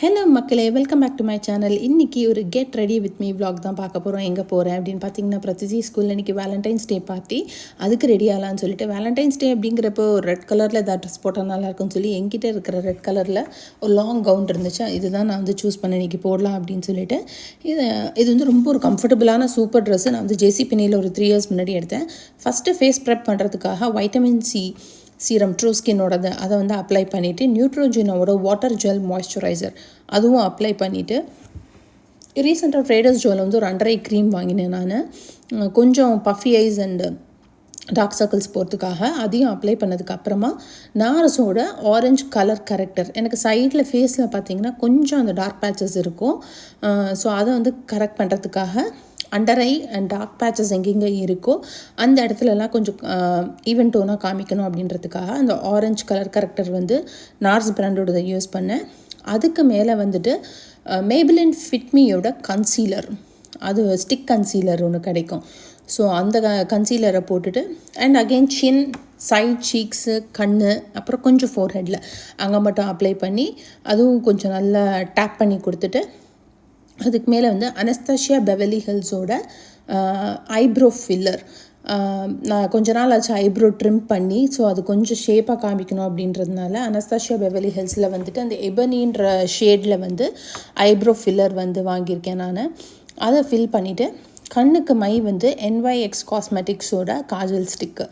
Hello மக்களே, welcome back to my channel. இன்றைக்கி ஒரு get ready with me vlog தான் பார்க்க போகிறோம். எங்கே போகிறேன் அப்படின்னு பார்த்தீங்கன்னா, பிரதிஜி ஸ்கூலில் இன்றைக்கி வேலண்டைன்ஸ் டே பார்ட்டி, அதுக்கு ரெடி ஆகலான்னு சொல்லிட்டு வேலண்டைன்ஸ் டே அப்படிங்கிறப்போ ஒரு ரெட் கலரில் ஏதாவது ட்ரெஸ் போட்டால் நல்லாயிருக்கும்னு சொல்லி என்கிட்ட இருக்கிற ரெட் கலரில் ஒரு லாங் கவுன் இருந்துச்சு. இதுதான் நான் வந்து சூஸ் பண்ணேன் இன்றைக்கி போடலாம் அப்படின்னு சொல்லிட்டு. இது வந்து ரொம்ப ஒரு கம்ஃபர்டபுளான சூப்பர் ட்ரெஸ்ஸு. நான் வந்து ஜேசி பின்னியில் ஒரு 3 இயர்ஸ் முன்னாடி எடுத்தேன். ஃபஸ்ட்டு ஃபேஸ் ப்ரெப் பண்ணுறதுக்காக வைட்டமின் சி சீரம் ட்ரூ ஸ்கின்னோடது அதை வந்து அப்ளை பண்ணிவிட்டு, நியூட்ரோஜினோட வாட்டர் ஜெல் மாய்ஸ்சரைசர் அதுவும் அப்ளை பண்ணிவிட்டு, ரீசெண்டாக ட்ரேடர்ஸ் ஜோவில் வந்து ஒரு அண்டர் ஐ க்ரீம் வாங்கினேன் நான், கொஞ்சம் puffy eyes and dark circles போகிறதுக்காக. அதையும் அப்ளை பண்ணதுக்கப்புறமா நார்ஸோட ஆரஞ்ச் கலர் கரெக்டர், எனக்கு சைடில் ஃபேஸில் பார்த்திங்கன்னா கொஞ்சம் அந்த டார்க் பேச்சஸ் இருக்கும். ஸோ அதை வந்து கரெக்ட் பண்ணுறதுக்காக under eye and dark patches எங்கெங்கே இருக்கோ அந்த இடத்துலலாம் கொஞ்சம் ஈவன் டோனாக காமிக்கணும் அப்படின்றதுக்காக அந்த ஆரஞ்ச் கலர் கரெக்டர் வந்து நார்ஸ் பிராண்டோட யூஸ் பண்ணேன். அதுக்கு மேலே வந்துட்டு மேபிலின் ஃபிட்மியோட கன்சீலர், அது ஸ்டிக் கன்சீலர் ஒன்று கிடைக்கும். ஸோ அந்த கன்சீலரை போட்டுட்டு அண்ட் அகெயின் சின், சைட் சீக்ஸு, கண், அப்புறம் கொஞ்சம் ஃபோர்ஹெட்டில் அங்கே மட்டும் அப்ளை பண்ணி அதுவும் கொஞ்சம் நல்லா டேப் பண்ணி கொடுத்துட்டு, அதுக்கு மேலே வந்து அனஸ்தாசியா பெவர்லி ஹில்ஸோட ஐப்ரோ ஃபில்லர். நான் கொஞ்ச நாள் ஆச்சு ஐப்ரோ ட்ரிம் பண்ணி, ஸோ அது கொஞ்சம் ஷேப்பாக காமிக்கணும் அப்படின்றதுனால அனஸ்தாசியா பெவர்லி ஹில்ஸில் வந்துட்டு அந்த எபனின்ற ஷேடில் வந்து ஐப்ரோ ஃபில்லர் வந்து வாங்கியிருக்கேன் நான். அதை ஃபில் பண்ணிவிட்டு கண்ணுக்கு மை வந்து NYX காஸ்மெட்டிக்ஸோட காஜல் ஸ்டிக்கு.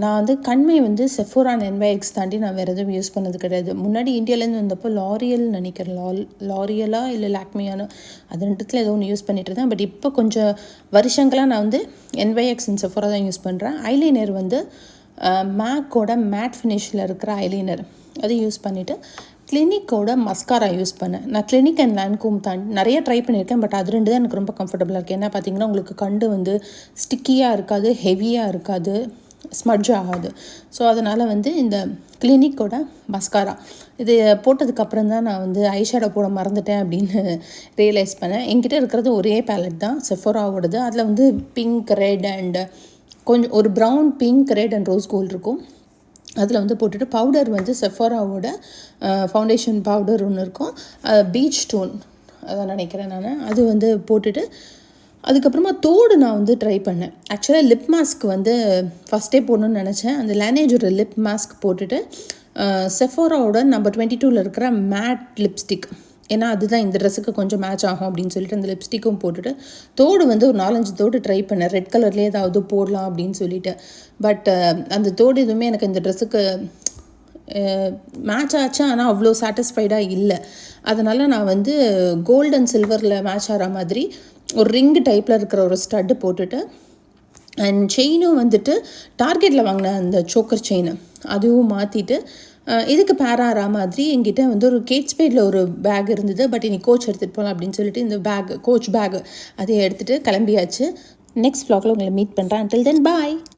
நான் வந்து கண்மை வந்து செஃபோரா NYX தாண்டி நான் வேறு எதுவும் யூஸ் பண்ணது கிடையாது. முன்னாடி இந்தியாவிலேருந்து வந்தப்போ லாரியல் நினைக்கிறேன், லாரியலா இல்லை லாக்மியானோ, அது ரெண்டுத்தில் ஏதோ ஒன்று யூஸ் பண்ணிட்டு இருந்தேன். பட் இப்போ கொஞ்சம் வருஷங்களாக நான் வந்து NYX அண்ட் செஃபோரா தான் யூஸ் பண்ணுறேன். ஐலைனர் வந்து மேக்கோட மேட் ஃபினிஷில் இருக்கிற ஐலைனர் அதை யூஸ் பண்ணிவிட்டு கிளினிக்கோட மஸ்காரா யூஸ் பண்ணேன். நான் கிளினிக் அண்ட் லான்கோம் தாண்டி நிறைய ட்ரை பண்ணியிருக்கேன். பட் அது ரெண்டு தான் எனக்கு ரொம்ப கம்ஃபர்டபுளாக இருக்குது. என்ன பார்த்தீங்கன்னா, உங்களுக்கு கண்டு வந்து ஸ்டிக்கியாக இருக்காது, ஹெவியாக இருக்காது, ஸ்மட்ஜ் ஆகாது. ஸோ அதனால் வந்து இந்த கிளினிக்கோட மஸ்காரா இது போட்டதுக்கப்புறம் தான் நான் வந்து ஐஷேடோ போட மறந்துட்டேன் அப்படின்னு ரியலைஸ் பண்ணேன். என்கிட்ட இருக்கிறது ஒரே பேலட் தான், செஃபோராவோடது. அதில் வந்து பிங்க், ரெட் அண்ட் கொஞ்சம் ஒரு brown, pink, red and rose gold இருக்கும். அதில் வந்து போட்டுட்டு பவுடர் வந்து செஃபோராவோட ஃபவுண்டேஷன் பவுடர் ஒன்று இருக்கும், பீச் ஸ்டோன் அதான் நினைக்கிறேன் நான். அது வந்து போட்டுட்டு அதுக்கப்புறமா தோடு நான் வந்து ட்ரை பண்ணேன். ஆக்சுவலாக லிப் மாஸ்க் வந்து ஃபஸ்ட்டே போடணுன்னு நினச்சேன். அந்த லேனேஜோட லிப் மாஸ்க் போட்டுட்டு செஃபோராவோட நம்பர் 22 இருக்கிற மேட் லிப்ஸ்டிக், ஏன்னா அதுதான் இந்த ட்ரெஸ்ஸுக்கு கொஞ்சம் மேட்ச் ஆகும் அப்படின்னு சொல்லிட்டு அந்த லிப்ஸ்டிக்கும் போட்டுட்டு தோடு வந்து ஒரு 4-5 தோடு ட்ரை பண்ணேன், ரெட் கலர்லேயே ஏதாவது போடலாம் அப்படின்னு சொல்லிட்டு. பட் அந்த தோடு எதுவுமே எனக்கு இந்த ட்ரெஸ்ஸுக்கு மேட்ச் ஆச்சு, ஆனால் அவ்வளோ சாட்டிஸ்ஃபைடாக இல்லை. அதனால் நான் வந்து கோல்டு அண்ட் சில்வரில் மேட்ச் ஆகிற மாதிரி ஒரு ரிங்கு டைப்பில் இருக்கிற ஒரு ஸ்டட்டு போட்டுட்டு, அண்ட் செயினும் வந்துட்டு டார்கெட்டில் வாங்கின அந்த சோக்கர் செயின் அதுவும் மாற்றிட்டு, இதுக்கு பேராற மாதிரி என்கிட்ட வந்து ஒரு கேட் ஸ்பேடில் ஒரு பேக் இருந்தது. பட் இன்னைக்கு கோச் எடுத்துகிட்டு போகலாம் அப்படின்னு சொல்லிட்டு இந்த பேக், கோச் பேக், அதை எடுத்துகிட்டு கிளம்பியாச்சு. நெக்ஸ்ட் vlogல உங்களை மீட் பண்ணுறேன். until then bye.